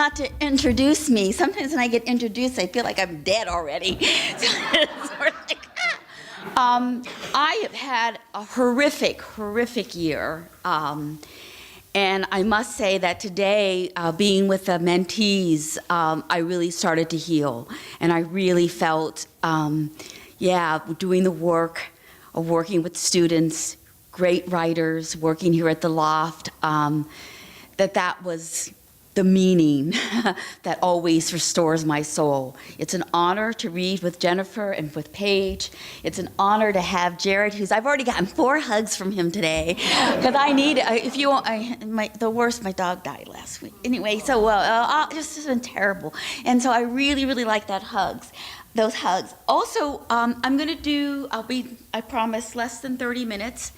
not to introduce me. Sometimes when I get introduced, I feel like I'm dead already. So it's sort of like, I have had a horrific year. And I must say that today, being with the mentees, I really started to heal. And I really felt, doing the work of working with students, great writers, working here at the Loft, that was the meaning that always restores my soul. It's an honor to read with Jennifer and with Paige. It's an honor to have Jared, I've already gotten 4 hugs from him today, because I need, my dog died last week. Anyway, so it's been terrible. And so I really like those hugs. Also, I'm gonna do, I promise, less than 30 minutes.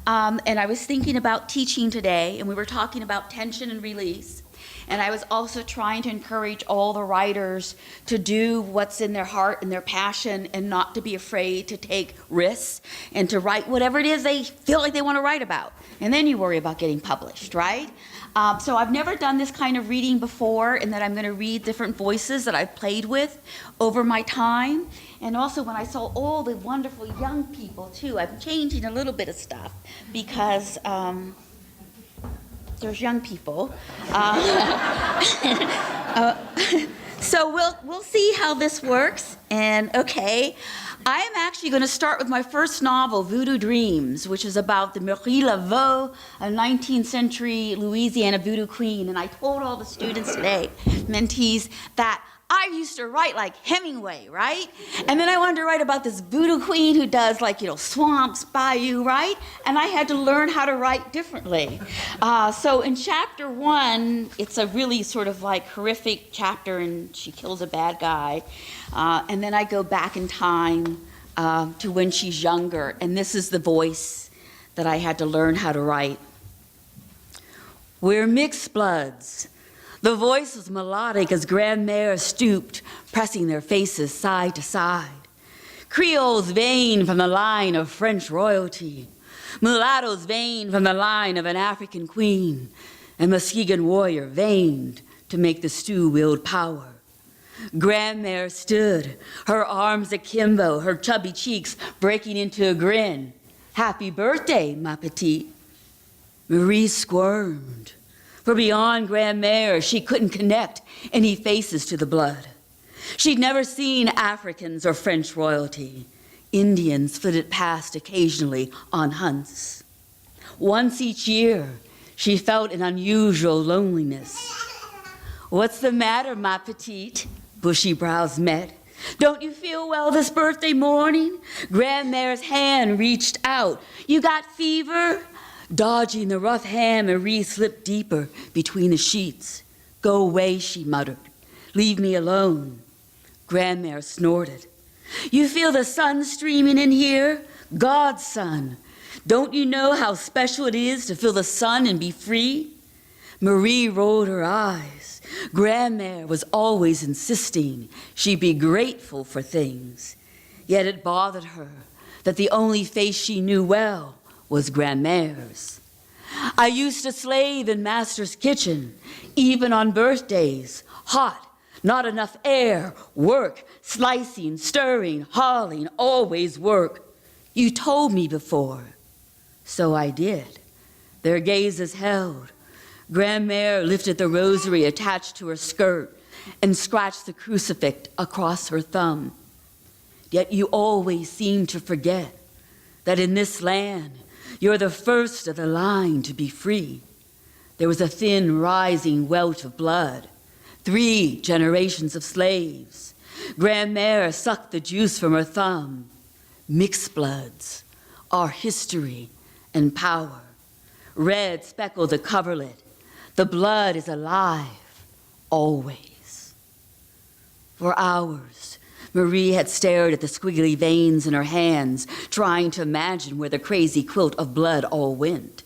And I was thinking about teaching today, and we were talking about tension and release. And I was also trying to encourage all the writers to do what's in their heart and their passion, and not to be afraid to take risks and to write whatever it is they feel like they want to write about. And then you worry about getting published, right? So I've never done this kind of reading before, and that I'm going to read different voices that I've played with over my time. And also when I saw all the wonderful young people too, I'm changing a little bit of stuff because there's young people. So we'll see how this works. And okay, I am actually going to start with my first novel, Voodoo Dreams, which is about the Marie Laveau, a 19th century Louisiana voodoo queen. And I told all the students today, mentees, that I used to write like Hemingway, right? And then I wanted to write about this voodoo queen who does swamps, bayou, right? And I had to learn how to write differently. So in chapter 1, it's a really sort of horrific chapter, and she kills a bad guy. And then I go back in time to when she's younger, and this is the voice that I had to learn how to write. We're mixed bloods. The voice was melodic as grandmares stooped, pressing their faces side to side. Creoles veined from the line of French royalty. Mulattoes veined from the line of an African queen. And Muskegon warrior veined to make the stew wield power. Grandmare stood, her arms akimbo, her chubby cheeks breaking into a grin. Happy birthday, ma petite. Marie squirmed. For beyond grandmare, she couldn't connect any faces to the blood. She'd never seen Africans or French royalty. Indians flitted past occasionally on hunts. Once each year, she felt an unusual loneliness. What's the matter, ma petite? Bushy brows met. Don't you feel well this birthday morning? Grandmare's hand reached out. You got fever? Dodging the rough hand, Marie slipped deeper between the sheets. Go away, she muttered. Leave me alone. Grandmare snorted. You feel the sun streaming in here? God's sun. Don't you know how special it is to feel the sun and be free? Marie rolled her eyes. Grandmare was always insisting she be grateful for things. Yet it bothered her that the only face she knew well was grandmare's. I used to slave in master's kitchen, even on birthdays. Hot, not enough air, work, slicing, stirring, hauling, always work. You told me before. So I did. Their gazes held. Grandmare lifted the rosary attached to her skirt and scratched the crucifix across her thumb. Yet you always seem to forget that in this land, you're the first of the line to be free. There was a thin, rising welch of blood. 3 generations of slaves. Grandmare sucked the juice from her thumb. Mixed bloods, our history and power. Red speckled the coverlet. The blood is alive, always. For hours, Marie had stared at the squiggly veins in her hands, trying to imagine where the crazy quilt of blood all went.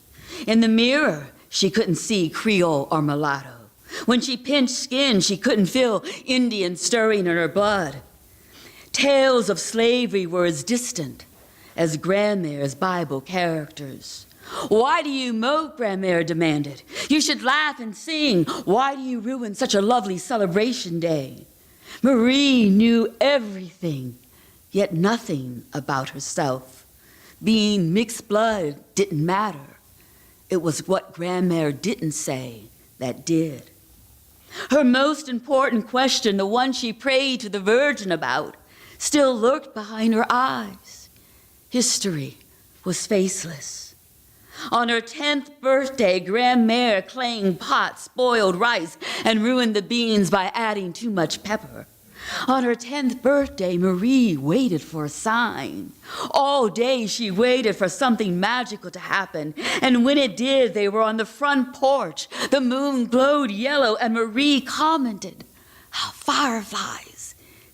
In the mirror, she couldn't see Creole or mulatto. When she pinched skin, she couldn't feel Indian stirring in her blood. Tales of slavery were as distant as grandmare's Bible characters. Why do you mope, Grandmère demanded. You should laugh and sing. Why do you ruin such a lovely celebration day? Marie knew everything, yet nothing about herself. Being mixed blood didn't matter. It was what Grandmère didn't say that did. Her most important question, the one she prayed to the Virgin about, still lurked behind her eyes. History was faceless. On her 10th birthday, Grandmère claimed pot spoiled rice and ruined the beans by adding too much pepper. On her 10th birthday, Marie waited for a sign. All day she waited for something magical to happen, and when it did, they were on the front porch. The moon glowed yellow, and Marie commented how fireflies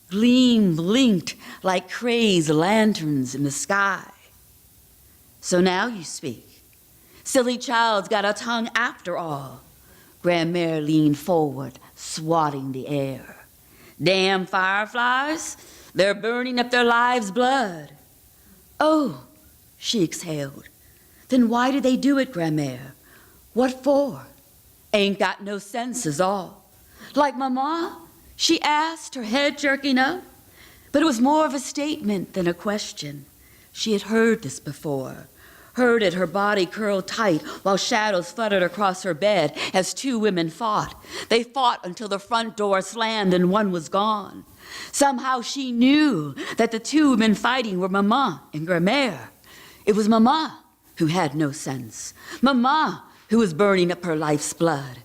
blinked like crazed lanterns in the sky. So now you speak. Silly child's got a tongue after all. Grandmère leaned forward, swatting the air. Damn fireflies, they're burning up their lives' blood. Oh, she exhaled. Then why do they do it, Grandmère? What for? Ain't got no sense is all. Like Mama? She asked, her head jerking up. But it was more of a statement than a question. She had heard this before. Heard it, her body curled tight while shadows fluttered across her bed as two women fought. They fought until the front door slammed and one was gone. Somehow she knew that the two women fighting were Mama and Grandmère. It was Mama who had no sense. Mama who was burning up her life's blood.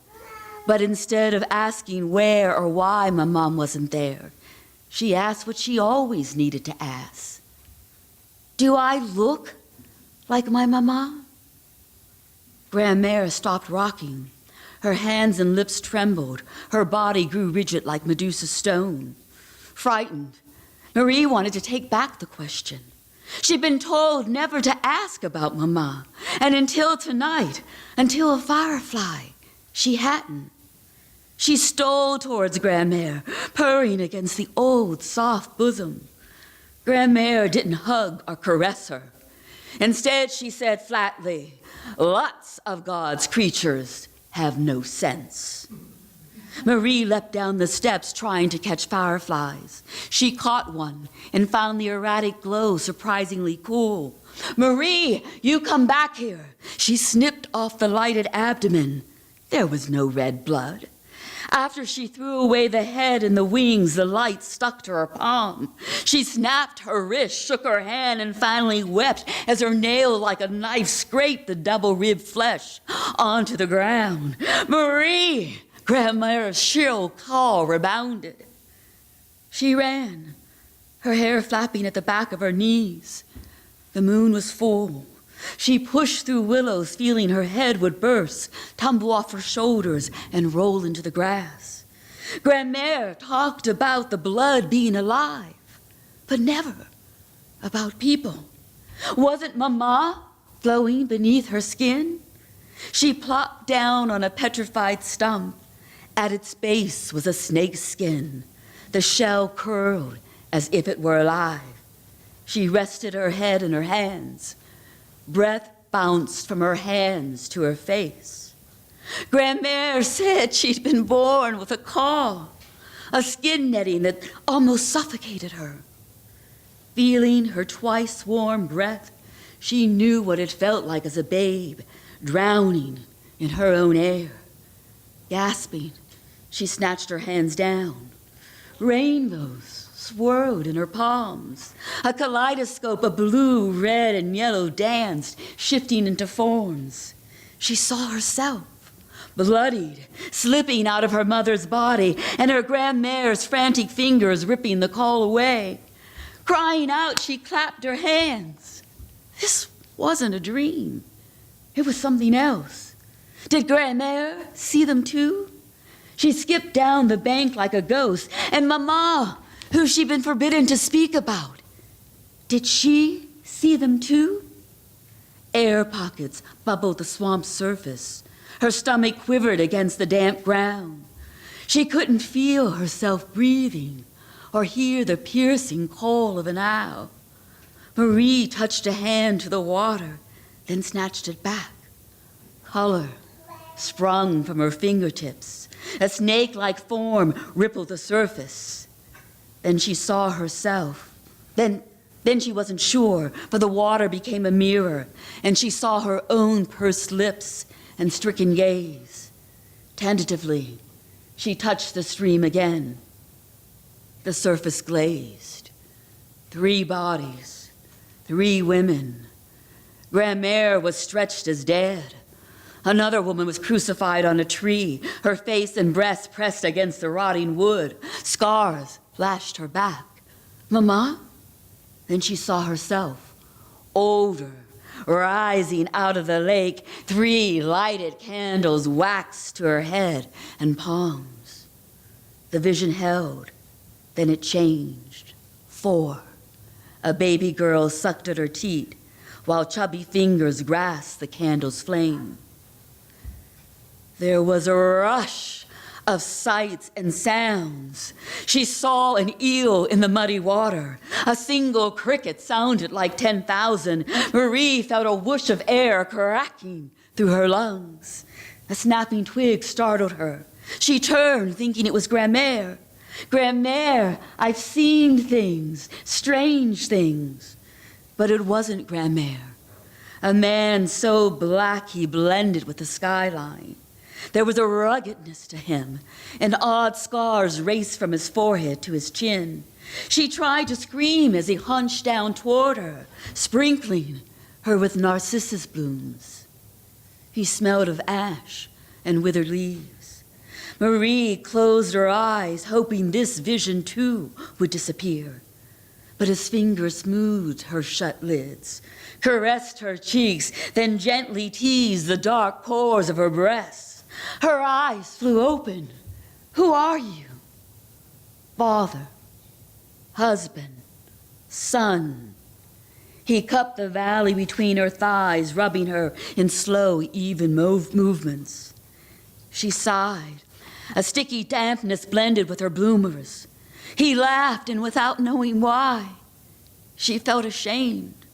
But instead of asking where or why Mama wasn't there, she asked what she always needed to ask. Do I look like my Mama? Grandmère stopped rocking. Her hands and lips trembled. Her body grew rigid like Medusa's stone. Frightened, Marie wanted to take back the question. She'd been told never to ask about Mama, and until tonight, until a firefly, she hadn't. She stole towards Grandmère, purring against the old, soft bosom. Grandmère didn't hug or caress her. Instead, she said flatly, lots of God's creatures have no sense. Marie leapt down the steps trying to catch fireflies. She caught one and found the erratic glow surprisingly cool. Marie, you come back here. She snipped off the lighted abdomen. There was no red blood. After she threw away the head and the wings, the light stuck to her palm. She snapped her wrist, shook her hand, and finally wept as her nail like a knife scraped the double-ribbed flesh onto the ground. Marie! Grandmère's shrill call rebounded. She ran, her hair flapping at the back of her knees. The moon was full. She pushed through willows, feeling her head would burst, tumble off her shoulders, and roll into the grass. Grandmère talked about the blood being alive, but never about people. Wasn't Mama flowing beneath her skin? She plopped down on a petrified stump. At its base was a snake's skin. The shell curled as if it were alive. She rested her head in her hands. Breath bounced from her hands to her face. Grandmère said she'd been born with a caul, a skin netting that almost suffocated her. Feeling her twice warm breath, she knew what it felt like as a babe, drowning in her own air. Gasping, she snatched her hands down. Rainbows swirled in her palms. A kaleidoscope of blue, red, and yellow danced, shifting into forms. She saw herself, bloodied, slipping out of her mother's body, and her grandmère's frantic fingers ripping the caul away. Crying out, she clapped her hands. This wasn't a dream. It was something else. Did Grandmère see them too? She skipped down the bank like a ghost, and Mama, who she'd been forbidden to speak about, did she see them too? Air pockets bubbled the swamp's surface. Her stomach quivered against the damp ground. She couldn't feel herself breathing or hear the piercing call of an owl. Marie touched a hand to the water, then snatched it back. Color sprung from her fingertips. A snake-like form rippled the surface. Then she saw herself. Then she wasn't sure, for the water became a mirror, and she saw her own pursed lips and stricken gaze. Tentatively, she touched the stream again. The surface glazed. 3 bodies, 3 women. Grandmère was stretched as dead. Another woman was crucified on a tree, her face and breast pressed against the rotting wood. Scars lashed her back. Mama? Then she saw herself, older, rising out of the lake. 3 lighted candles waxed to her head and palms. The vision held, then it changed. 4. A baby girl sucked at her teat, while chubby fingers grasped the candle's flame. There was a rush of sights and sounds. She saw an eel in the muddy water. A single cricket sounded like 10,000. Marie felt a whoosh of air cracking through her lungs. A snapping twig startled her. She turned, thinking it was Grandmère. Grandmère, I've seen things, strange things. But it wasn't Grandmère. A man so black he blended with the skyline. There was a ruggedness to him, and odd scars raced from his forehead to his chin. She tried to scream as he hunched down toward her, sprinkling her with narcissus blooms. He smelled of ash and withered leaves. Marie closed her eyes, hoping this vision too would disappear. But his fingers smoothed her shut lids, caressed her cheeks, then gently teased the dark pores of her breasts. Her eyes flew open. Who are you? Father, husband, son. He cupped the valley between her thighs, rubbing her in slow, even movements. She sighed. A sticky dampness blended with her bloomers. He laughed, and without knowing why, she felt ashamed.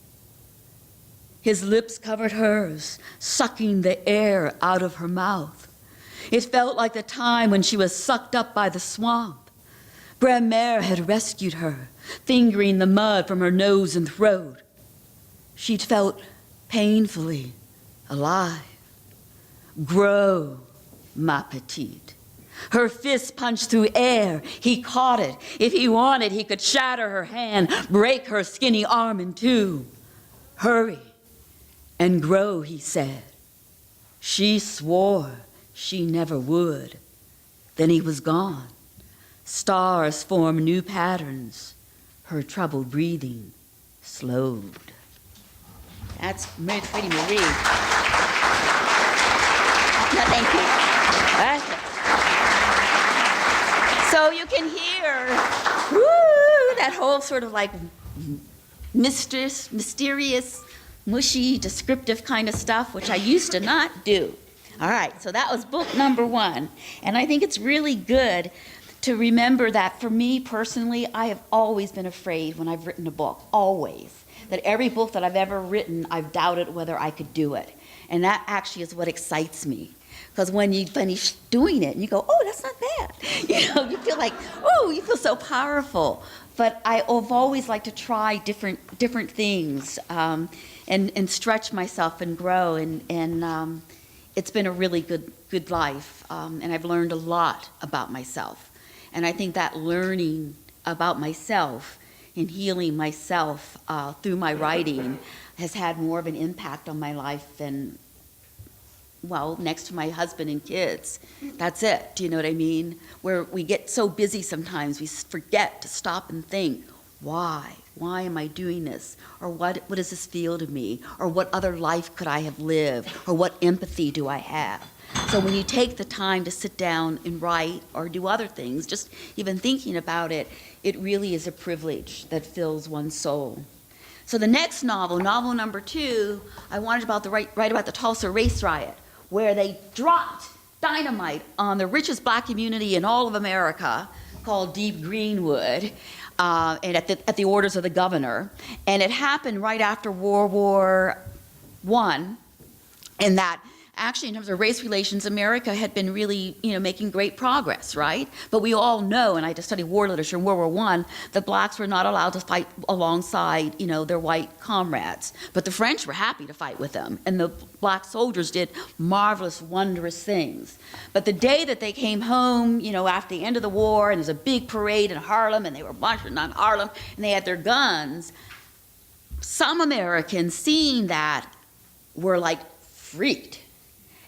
His lips covered hers, sucking the air out of her mouth. It felt like the time when she was sucked up by the swamp. Grandmère had rescued her, fingering the mud from her nose and throat. She'd felt painfully alive. Grow, ma petite. Her fist punched through air. He caught it. If he wanted, he could shatter her hand, break her skinny arm in 2. Hurry and grow, he said. She swore she never would. Then he was gone. Stars formed new patterns. Her troubled breathing slowed. That's Pretty Marie. No, thank you. That's it. So you can hear, woo, that whole sort of like mysterious, mushy, descriptive kind of stuff, which I used to not do. All right, so that was book number 1. And I think it's really good to remember that for me personally, I have always been afraid when I've written a book, always. That every book that I've ever written, I've doubted whether I could do it. And that actually is what excites me. Because when you're doing it, and you go, oh, that's not bad. You feel like, oh, you feel so powerful. But I've always liked to try different things and stretch myself and grow. And it's been a really good life. And I've learned a lot about myself. And I think that learning about myself and healing myself through my writing has had more of an impact on my life than, well, next to my husband and kids. That's it. Do you know what I mean? Where we get so busy sometimes, we forget to stop and think, why? Why am I doing this? Or what does this feel to me? Or what other life could I have lived? Or what empathy do I have? So when you take the time to sit down and write or do other things, just even thinking about it, it really is a privilege that fills one's soul. So the next novel number 2, I wanted to write about the Tulsa race riot, where they dropped dynamite on the richest black community in all of America, called Deep Greenwood, and at the orders of the governor. And it happened right after World War One, in that actually in terms of race relations, America had been really, making great progress, right? But we all know, and I just studied war literature in World War I, that blacks were not allowed to fight alongside, their white comrades. But the French were happy to fight with them, and the black soldiers did marvelous, wondrous things. But the day that they came home, after the end of the war, and there's a big parade in Harlem, and they were marching on Harlem, and they had their guns, some Americans, seeing that, were like freaked.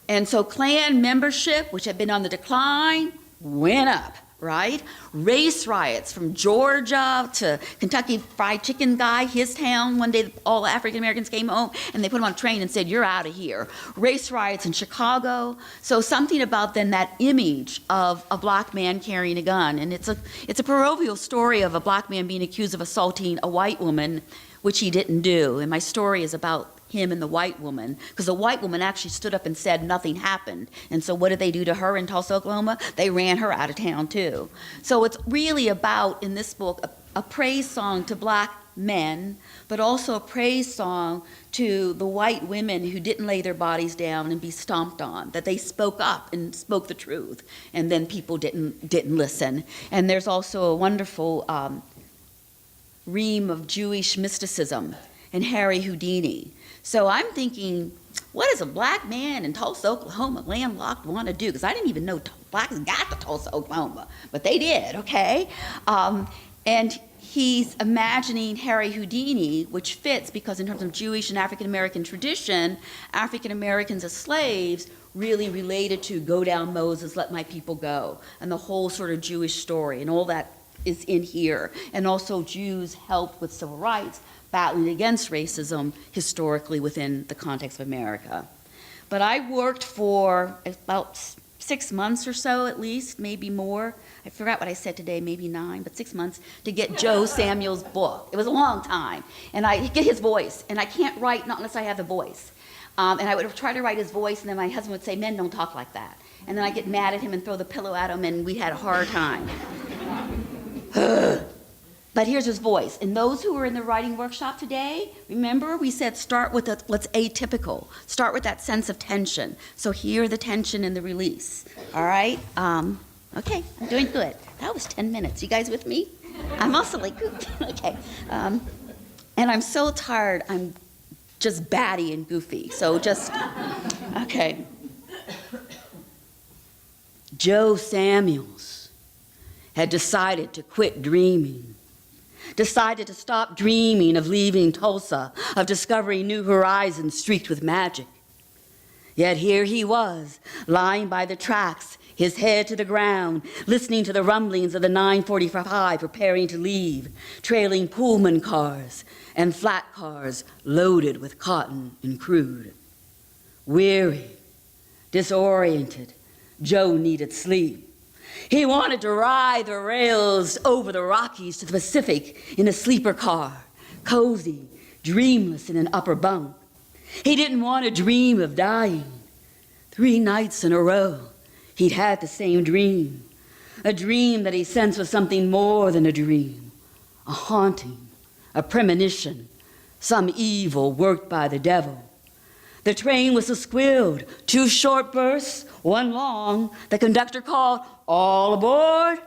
And so Klan membership, which had been on the decline, went up, right? Race riots from Georgia to Kentucky Fried Chicken guy, his town, one day all African Americans came home and they put him on a train and said, "You're out of here." Race riots in Chicago. So something about then that image of a black man carrying a gun. And it's a proverbial story of a black man being accused of assaulting a white woman, which he didn't do. And my story is about him and the white woman, because the white woman actually stood up and said nothing happened. And so what did they do to her in Tulsa, Oklahoma? They ran her out of town too. So it's really about, in this book, a praise song to black men, but also a praise song to the white women who didn't lay their bodies down and be stomped on, that they spoke up and spoke the truth, and then people didn't listen. And there's also a wonderful ream of Jewish mysticism in Harry Houdini. So I'm thinking, what does a black man in Tulsa, Oklahoma, landlocked, want to do? Because I didn't even know blacks got to Tulsa, Oklahoma, but they did, okay? And he's imagining Harry Houdini, which fits because in terms of Jewish and African American tradition, African Americans as slaves really related to "go down Moses, let my people go," and the whole sort of Jewish story, and all that is in here. And also Jews helped with civil rights, battling against racism historically within the context of America. But I worked for about 6 months or so at least, maybe more. I forgot what I said today, maybe 9, but 6 months to get Joe Samuel's book. It was a long time. And I get his voice, and I can't write not unless I have the voice. And I would try to write his voice, and then my husband would say, "Men don't talk like that." And then I'd get mad at him and throw the pillow at him, and we had a hard time. But here's his voice. And those who were in the writing workshop today, remember we said start with what's atypical. Start with that sense of tension. So hear the tension and the release. All right? Okay, I'm doing good. That was 10 minutes. You guys with me? I'm also like, okay. And I'm so tired. I'm just batty and goofy. So just, okay. Joe Samuels had decided to quit dreaming. Decided to stop dreaming of leaving Tulsa, of discovering new horizons streaked with magic. Yet here he was, lying by the tracks, his head to the ground, listening to the rumblings of the 945 preparing to leave, trailing Pullman cars and flat cars loaded with cotton and crude. Weary, disoriented, Joe needed sleep. He wanted to ride the rails over the Rockies to the Pacific in a sleeper car, cozy, dreamless in an upper bunk. He didn't want to dream of dying. 3 nights in a row, he'd had the same dream, a dream that he sensed was something more than a dream, a haunting, a premonition, some evil worked by the devil. The train whistle squealed, 2 short bursts, 1 long. The conductor called, "All aboard."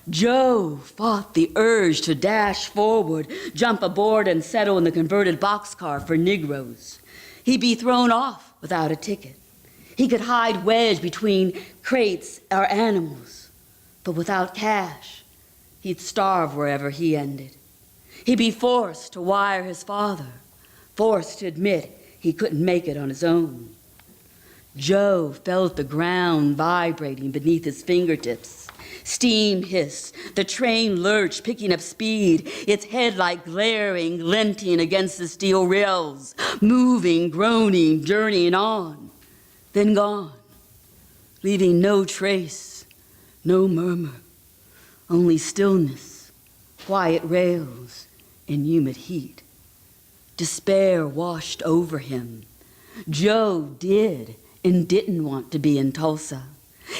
Joe fought the urge to dash forward, jump aboard, and settle in the converted boxcar for Negroes. He'd be thrown off without a ticket. He could hide wedged between crates or animals, but without cash, he'd starve wherever he ended. He'd be forced to wire his father, forced to admit he couldn't make it on his own. Joe felt the ground vibrating beneath his fingertips. Steam hissed. The train lurched, picking up speed, its headlight glaring, glinting against the steel rails, moving, groaning, journeying on, then gone, leaving no trace, no murmur, only stillness, quiet rails, and humid heat. Despair washed over him. Joe did and didn't want to be in Tulsa.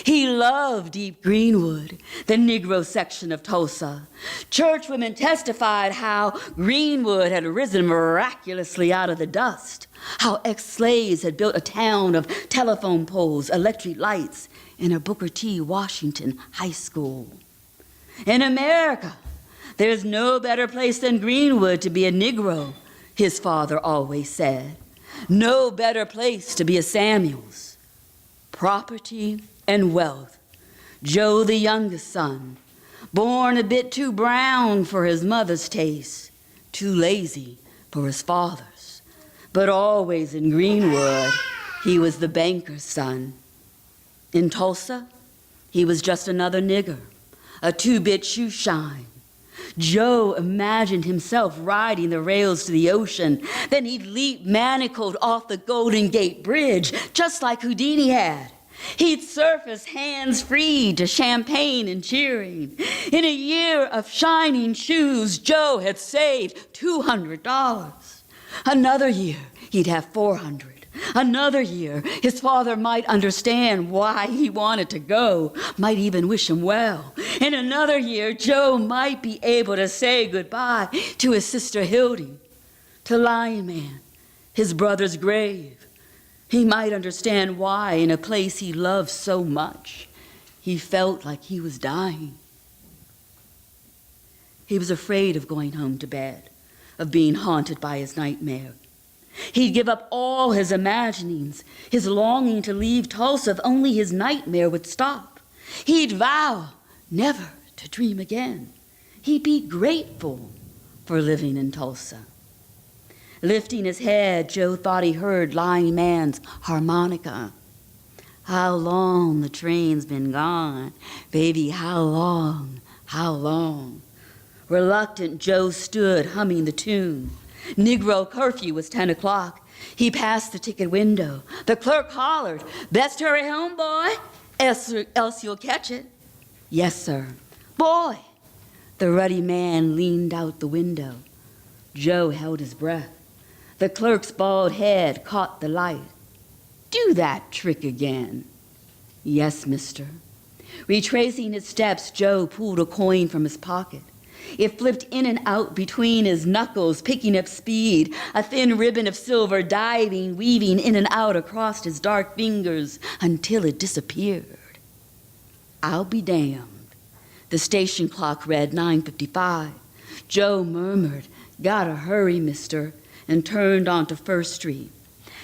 He loved deep Greenwood, the Negro section of Tulsa. Churchwomen testified how Greenwood had risen miraculously out of the dust, how ex-slaves had built a town of telephone poles, electric lights, and a Booker T. Washington high school. In America, there's no better place than Greenwood to be a Negro, his father always said. No better place to be a Samuels. Property and wealth. Joe, the youngest son, born a bit too brown for his mother's taste, too lazy for his father's. But always in Greenwood, he was the banker's son. In Tulsa, he was just another nigger, a two-bit shoe shine. Joe imagined himself riding the rails to the ocean. Then he'd leap manacled off the Golden Gate Bridge, just like Houdini had. He'd surface hands-free to champagne and cheering. In a year of shining shoes, Joe had saved $200. Another year, he'd have $400. Another year, his father might understand why he wanted to go, might even wish him well. In another year, Joe might be able to say goodbye to his sister Hildy, to Lion Man, his brother's grave. He might understand why, in a place he loved so much, he felt like he was dying. He was afraid of going home to bed, of being haunted by his nightmare. He'd give up all his imaginings, his longing to leave Tulsa if only his nightmare would stop. He'd vow never to dream again. He'd be grateful for living in Tulsa. Lifting his head, Joe thought he heard Lying Man's harmonica. How long the train's been gone, baby, how long, how long? Reluctant, Joe stood humming the tune. Negro curfew was 10 o'clock. He passed the ticket window. The clerk hollered, "Best hurry home, boy, else you'll catch it." "Yes, sir." "Boy!" The ruddy man leaned out the window. Joe held his breath. The clerk's bald head caught the light. "Do that trick again." "Yes, mister." Retracing his steps, Joe pulled a coin from his pocket. It flipped in and out between his knuckles, picking up speed, a thin ribbon of silver diving, weaving in and out across his dark fingers until it disappeared. "I'll be damned." The station clock read 9:55. Joe murmured, "Gotta hurry, mister," and turned onto First Street.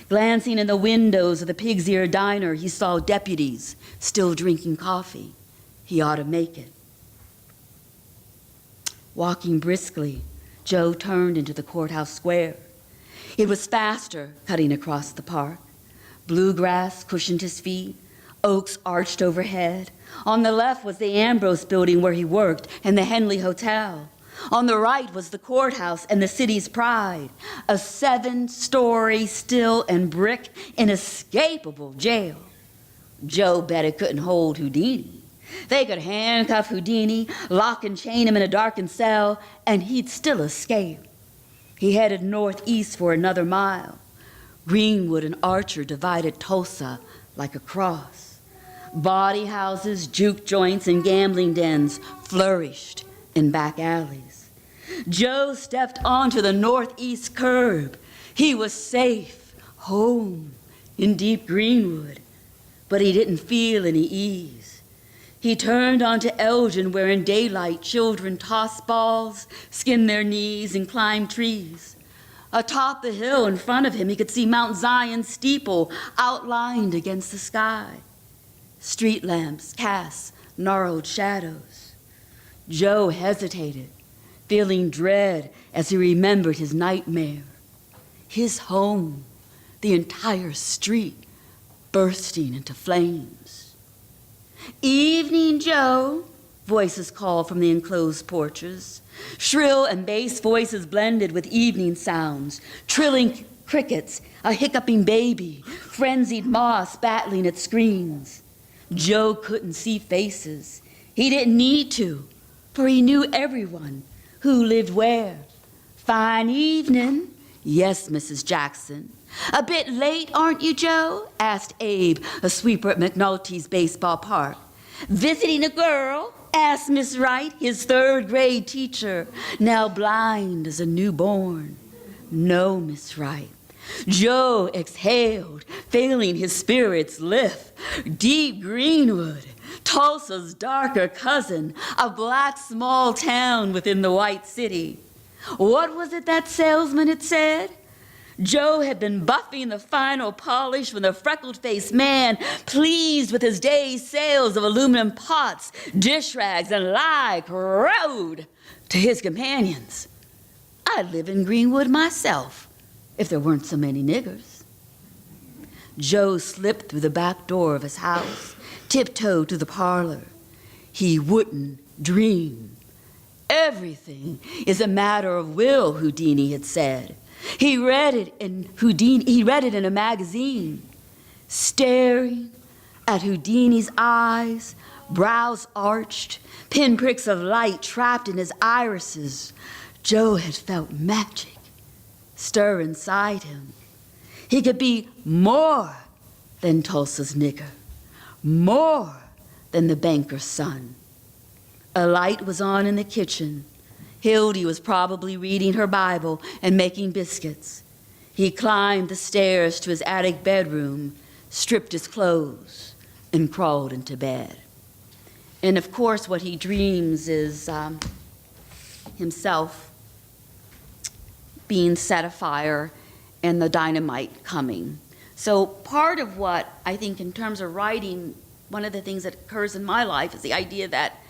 Glancing in the windows of the Pig's Ear Diner, he saw deputies still drinking coffee. He ought to make it. Walking briskly, Joe turned into the courthouse square. It was faster cutting across the park. Bluegrass cushioned his feet. Oaks arched overhead. On the left was the Ambrose building where he worked and the Henley Hotel. On the right was the courthouse and the city's pride, a 7-story steel and brick inescapable jail. Joe bet it couldn't hold Houdini. They could handcuff Houdini, lock and chain him in a darkened cell, and he'd still escape. He headed northeast for another mile. Greenwood and Archer divided Tulsa like a cross. Bawdy houses, juke joints, and gambling dens flourished in back alleys. Joe stepped onto the northeast curb. He was safe, home, in deep Greenwood, but he didn't feel any ease. He turned onto Elgin, where in daylight children tossed balls, skinned their knees, and climbed trees. Atop the hill in front of him, he could see Mount Zion's steeple outlined against the sky. Street lamps cast gnarled shadows. Joe hesitated, feeling dread as he remembered his nightmare. His home, the entire street, bursting into flames. "Evening, Joe," voices called from the enclosed porches. Shrill and bass voices blended with evening sounds, trilling crickets, a hiccuping baby, frenzied moths battling at screens. Joe couldn't see faces. He didn't need to, for he knew everyone who lived where. "Fine evening." "Yes, Mrs. Jackson." A bit late, aren't you, Joe? Asked Abe, a sweeper at McNulty's baseball park. Visiting a girl? Asked Miss Wright, his third-grade teacher, now blind as a newborn. No, Miss Wright. Joe exhaled, feeling his spirits lift. Deep Greenwood, Tulsa's darker cousin, a black small town within the white city. What was it that salesman had said? Joe had been buffing the final polish when the freckled-faced man, pleased with his day's sales of aluminum pots, dish rags, and lye, crowed to his companions. I'd live in Greenwood myself if there weren't so many niggers. Joe slipped through the back door of his house, tiptoed to the parlor. He wouldn't dream. Everything is a matter of will, Houdini had said. He read it in a magazine. Staring at Houdini's eyes, brows arched, pinpricks of light trapped in his irises, Joe had felt magic stir inside him. He could be more than Tulsa's nigger, more than the banker's son. A light was on in the kitchen. Hildy was probably reading her Bible and making biscuits. He climbed the stairs to his attic bedroom, stripped his clothes, and crawled into bed. And of course, what he dreams is himself being set afire and the dynamite coming. So part of what I think in terms of writing, one of the things that occurs in my life is the idea that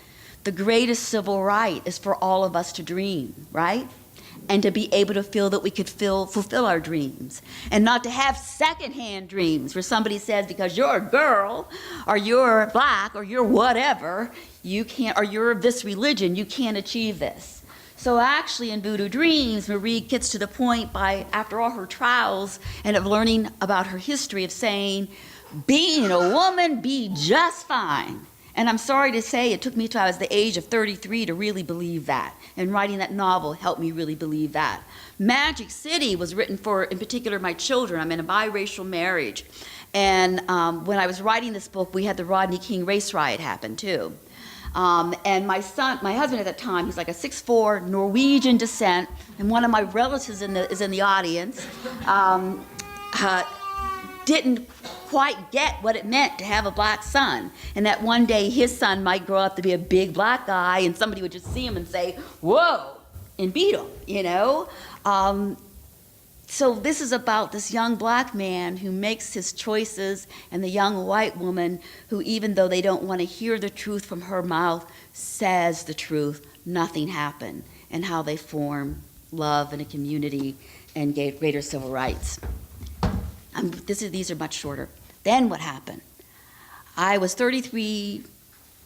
the greatest civil right is for all of us to dream, right? And to be able to feel that we could fulfill our dreams. And not to have secondhand dreams where somebody says, because you're a girl, or you're black, or you're whatever, you can't, or you're of this religion, you can't achieve this. So actually in Voodoo Dreams, Marie gets to the point after all her trials and of learning about her history of saying, being a woman be just fine. And I'm sorry to say, it took me till I was the age of 33 to really believe that. And writing that novel helped me really believe that. Magic City was written for, in particular, my children. I'm in a biracial marriage. And when I was writing this book, we had the Rodney King race riot happen, too. And my husband at that time, he's like a 6'4", Norwegian descent, and one of my relatives is in the audience, didn't quite get what it meant to have a black son, and that one day his son might grow up to be a big black guy, and somebody would just see him and say, whoa, and beat him, you know? So this is about this young black man who makes his choices, and the young white woman who, even though they don't want to hear the truth from her mouth, says the truth, nothing happened, and how they form love and a community and greater civil rights. These are much shorter. Then what happened? I was 33,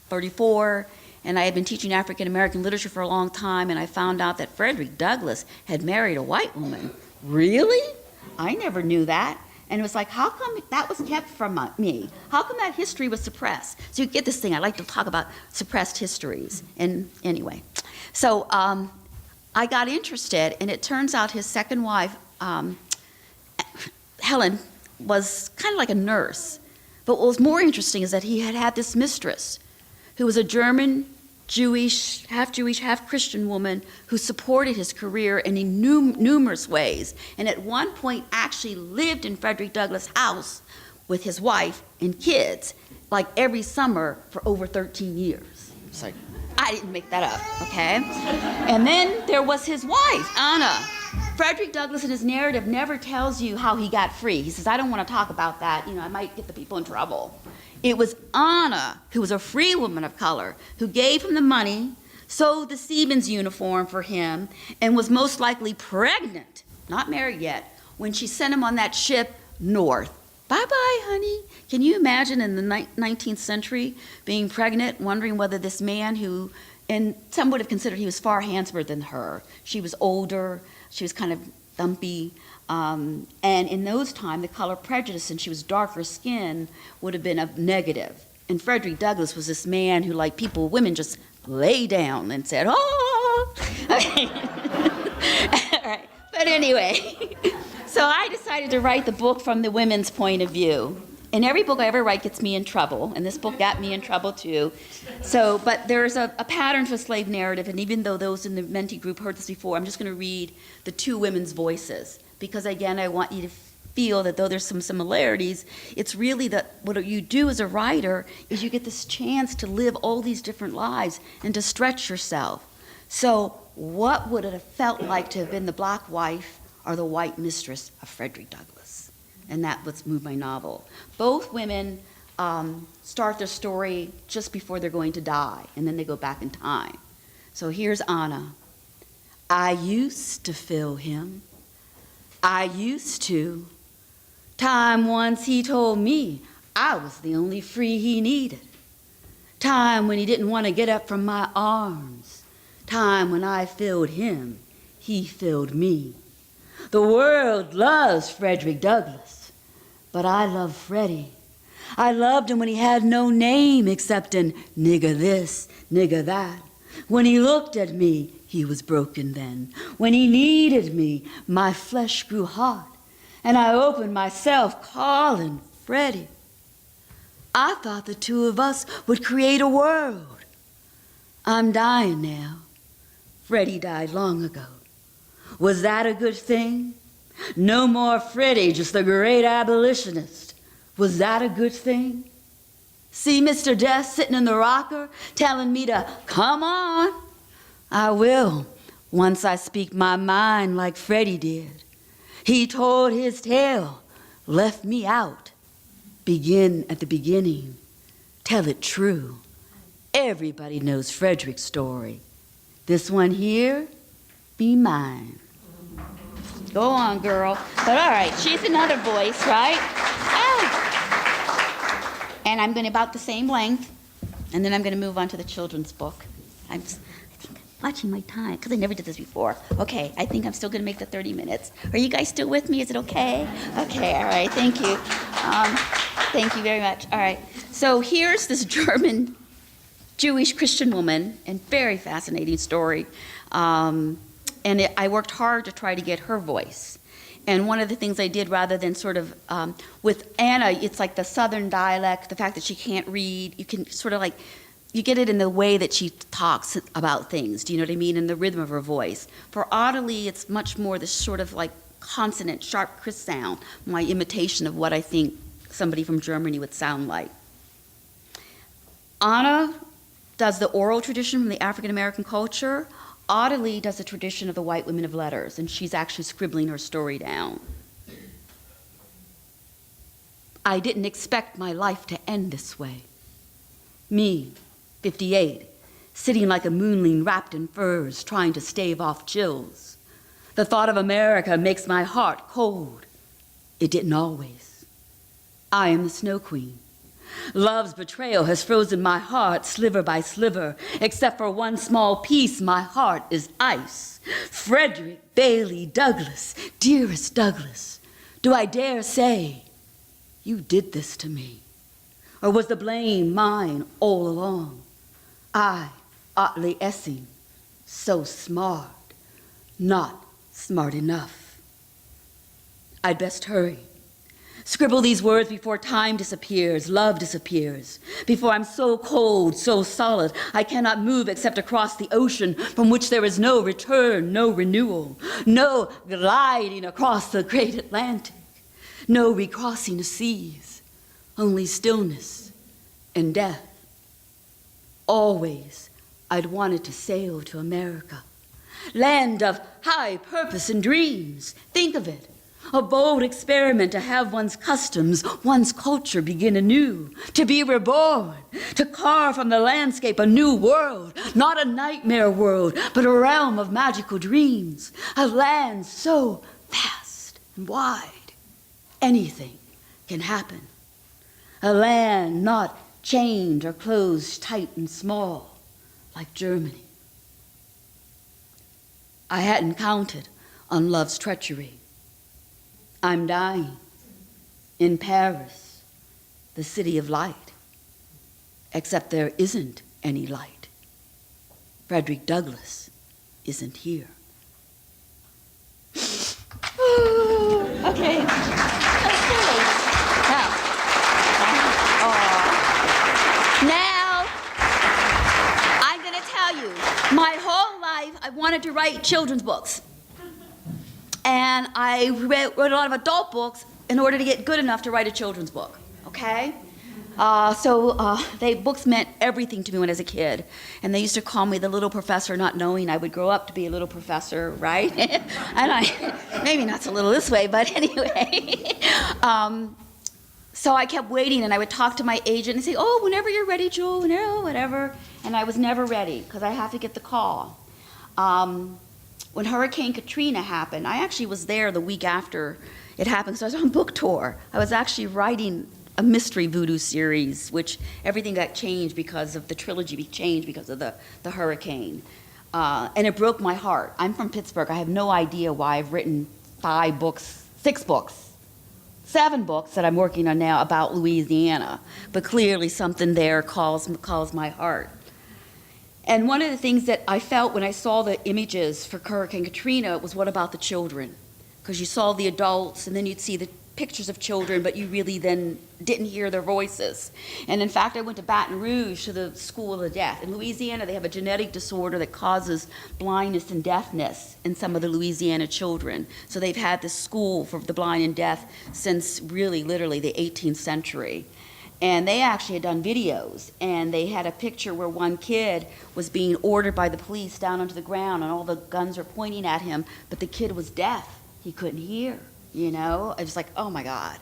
34, and I had been teaching African American literature for a long time, and I found out that Frederick Douglass had married a white woman. Really? I never knew that. And it was like, how come that was kept from me? How come that history was suppressed? So you get this thing, I like to talk about suppressed histories. And anyway, so I got interested, and it turns out his second wife, Helen, was kind of like a nurse. But what was more interesting is that he had this mistress who was a German, Jewish, half Christian woman who supported his career in numerous ways, and at one point actually lived in Frederick Douglass' house with his wife and kids, like every summer for over 13 years. So I didn't make that up, okay? And then there was his wife, Anna. Frederick Douglass in his narrative never tells you how he got free. He says, I don't want to talk about that. You know, I might get the people in trouble. It was Anna, who was a free woman of color, who gave him the money, sewed the seaman's uniform for him, and was most likely pregnant, not married yet, when she sent him on that ship north. Bye-bye, honey. Can you imagine in the 19th century being pregnant, wondering whether this man who, and some would have considered he was far handsomer than her. She was older. She was kind of dumpy. And in those times, the color prejudice, and she was darker skin, would have been a negative. And Frederick Douglass was this man who, like women just lay down and said, oh! All right. But anyway, So I decided to write the book from the women's point of view. And every book I ever write gets me in trouble, and this book got me in trouble too. So, but there's a pattern for slave narrative, and even though those in the mentee group heard this before, I'm just going to read the two women's voices, because again, I want you to feel that though there's some similarities, it's really that what you do as a writer is you get this chance to live all these different lives and to stretch yourself. So what would it have felt like to have been the black wife or the white mistress of Frederick Douglass? And that was moved my novel. Both women start their story just before they're going to die, and then they go back in time. So here's Anna. I used to feel him. I used to. Time once he told me I was the only free he needed. Time when he didn't want to get up from my arms. Time when I filled him, he filled me. The world loves Frederick Douglass. But I love Freddie. I loved him when he had no name except an nigger this, nigger that. When he looked at me, he was broken then. When he needed me, my flesh grew hot, and I opened myself calling Freddie. I thought the two of us would create a world. I'm dying now. Freddie died long ago. Was that a good thing? No more Freddie, just the great abolitionist. Was that a good thing? See Mr. Death sitting in the rocker telling me to come on. I will, once I speak my mind like Freddie did. He told his tale, left me out. Begin at the beginning, tell it true. Everybody knows Frederick's story. This one here, be mine. Go on, girl. But all right, she's another voice, right? Ah. And I'm going to about the same length, and then I'm going to move on to the children's book. I think I'm watching my time, because I never did this before. Okay, I think I'm still going to make the 30 minutes. Are you guys still with me? Is it okay? Okay, all right, thank you. Thank you very much. All right, so here's this German Jewish Christian woman, and very fascinating story. I worked hard to try to get her voice. And one of the things I did, rather than sort of, with Anna, it's like the Southern dialect, the fact that she can't read, you can sort of like, you get it in the way that she talks about things, do you know what I mean, in the rhythm of her voice. For Ottilie, it's much more this sort of like consonant, sharp, crisp sound, my imitation of what I think somebody from Germany would sound like. Anna does the oral tradition from the African American culture. Ottilie does the tradition of the white women of letters, and she's actually scribbling her story down. I didn't expect my life to end this way. Me, 58, sitting like a moonling wrapped in furs, trying to stave off chills. The thought of America makes my heart cold. It didn't always. I am the Snow Queen. Love's betrayal has frozen my heart sliver by sliver. Except for one small piece, my heart is ice. Frederick Bailey Douglass, dearest Douglass, do I dare say you did this to me? Or was the blame mine all along? I, Ottilie Essing, so smart, not smart enough. I'd best hurry. Scribble these words before time disappears, love disappears, before I'm so cold, so solid, I cannot move except across the ocean from which there is no return, no renewal, no gliding across the great Atlantic, no recrossing the seas, only stillness and death. Always I'd wanted to sail to America, land of high purpose and dreams. Think of it. A bold experiment to have one's customs, one's culture begin anew, to be reborn, to carve from the landscape a new world, not a nightmare world, but a realm of magical dreams, a land so vast and wide, anything can happen. A land not chained or closed tight and small, like Germany. I hadn't counted on love's treachery. I'm dying in Paris, the city of light, except there isn't any light. Frederick Douglass isn't here. Okay. Okay. Now, I'm going to tell you, my whole life I wanted to write children's books. And I wrote a lot of adult books in order to get good enough to write a children's book, okay? Books meant everything to me when I was a kid. And they used to call me the little professor, not knowing I would grow up to be a little professor, right? Maybe not so little this way, but anyway. So I kept waiting, and I would talk to my agent and say, oh, whenever you're ready, Jewell, whatever. And I was never ready, because I have to get the call. When Hurricane Katrina happened, I actually was there the week after it happened, so I was on book tour. I was actually writing a mystery voodoo series, which everything got changed because of the trilogy, changed because of the hurricane. And it broke my heart. I'm from Pittsburgh. I have no idea why I've written 5 books, 6 books, 7 books that I'm working on now about Louisiana. But clearly something there calls my heart. And one of the things that I felt when I saw the images for Hurricane Katrina was, what about the children? Because you saw the adults, and then you'd see the pictures of children, but you really then didn't hear their voices. And in fact, I went to Baton Rouge to the School of the Deaf. In Louisiana, they have a genetic disorder that causes blindness and deafness in some of the Louisiana children. So they've had this school for the blind and deaf since really, literally the 18th century. And they actually had done videos, and they had a picture where one kid was being ordered by the police down onto the ground, and all the guns were pointing at him, but the kid was deaf. He couldn't hear, I was like, oh my God.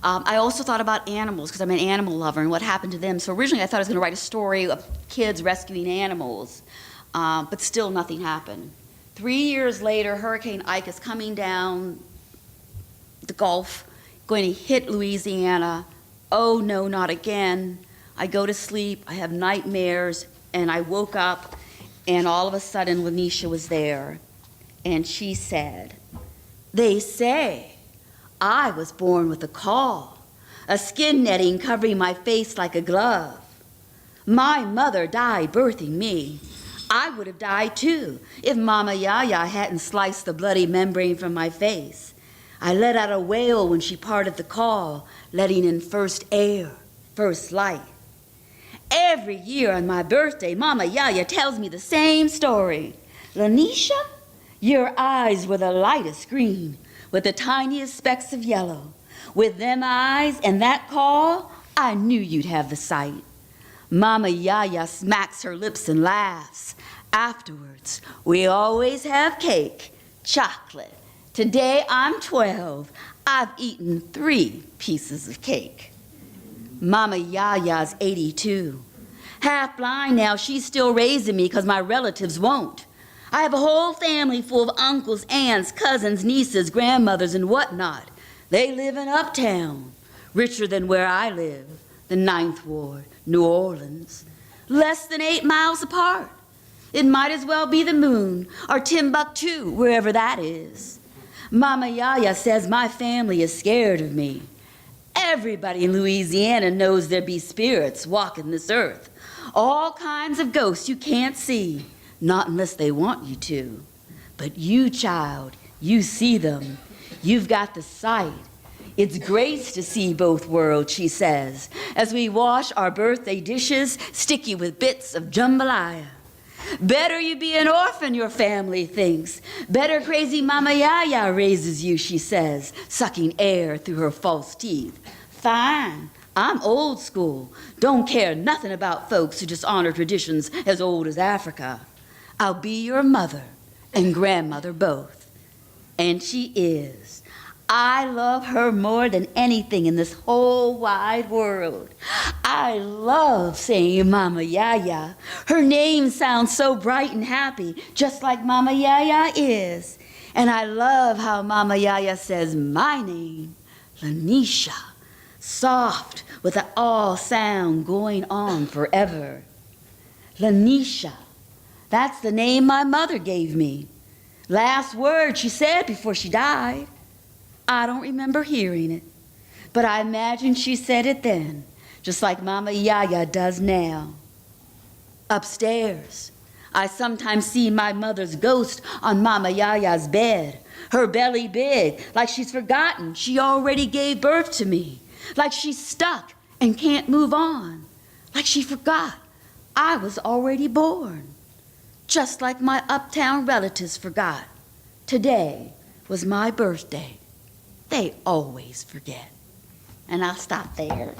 I also thought about animals, because I'm an animal lover, and what happened to them. So originally I thought I was going to write a story of kids rescuing animals, but still nothing happened. 3 years later, Hurricane Ike is coming down the Gulf, going to hit Louisiana. Oh no, not again. I go to sleep, I have nightmares, and I woke up, and all of a sudden Lanisha was there, and she said, they say I was born with a caul, a skin netting covering my face like a glove. My mother died birthing me. I would have died too if Mama Yaya hadn't sliced the bloody membrane from my face. I let out a wail when she parted the caul, letting in first air, first light. Every year on my birthday, Mama Yaya tells me the same story. Lanisha, your eyes were the lightest green, with the tiniest specks of yellow. With them eyes and that caul, I knew you'd have the sight. Mama Yaya smacks her lips and laughs. Afterwards, we always have cake, chocolate. Today I'm 12. I've eaten 3 pieces of cake. Mama Yaya's 82. Half blind now, she's still raising me because my relatives won't. I have a whole family full of uncles, aunts, cousins, nieces, grandmothers, and whatnot. They live in Uptown, richer than where I live, the 9th Ward, New Orleans. Less than 8 miles apart. It might as well be the moon or Timbuktu, wherever that is. Mama Yaya says my family is scared of me. Everybody in Louisiana knows there be spirits walking this earth. All kinds of ghosts you can't see, not unless they want you to. But you, child, you see them. You've got the sight. It's grace to see both worlds, she says, as we wash our birthday dishes sticky with bits of jambalaya. Better you be an orphan, your family thinks. Better crazy Mama Yaya raises you, she says, sucking air through her false teeth. Fine, I'm old school. Don't care nothing about folks who just honor traditions as old as Africa. I'll be your mother and grandmother both. And she is. I love her more than anything in this whole wide world. I love saying Mama Yaya. Her name sounds so bright and happy, just like Mama Yaya is. And I love how Mama Yaya says my name, Lanisha, soft with an all sound going on forever. Lanisha, that's the name my mother gave me. Last word she said before she died. I don't remember hearing it, but I imagine she said it then, just like Mama Yaya does now. Upstairs, I sometimes see my mother's ghost on Mama Yaya's bed, her belly big, like she's forgotten she already gave birth to me, like she's stuck and can't move on, like she forgot I was already born. Just like my uptown relatives forgot today was my birthday. They always forget. And I'll stop there.